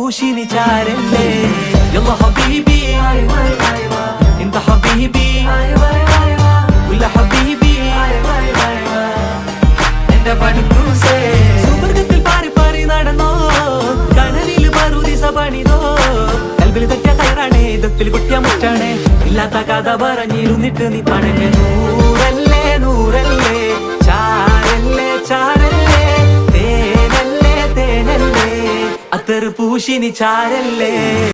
പൂശിനി ചാരല്ലേ യല്ലാ ഹബീബി ഇന്ത ഹബീബി ഉല്ല ഹബീബി എന്റെ പണിക്കൂസേ സുവർഗത്തിൽ പാറി പാറി നടന്നോ കനലിൽ മറുദിസ പണിതോ കൽബിൽ തട്ടിയ കയറാണേ ദത്തിൽ കുട്ടിയ മുറ്റാണേ ഇല്ലാത്ത കഥ പറഞ്ഞിരുന്നിട്ട് നീ പണങ്ങ നൂറല്ലേ നൂറല്ലേ ചാരല്ലേ ചാരല്ലേ തേനല്ലേ തേനല്ലേ അത്തറ് പൂശിനി ചാരല്ലേ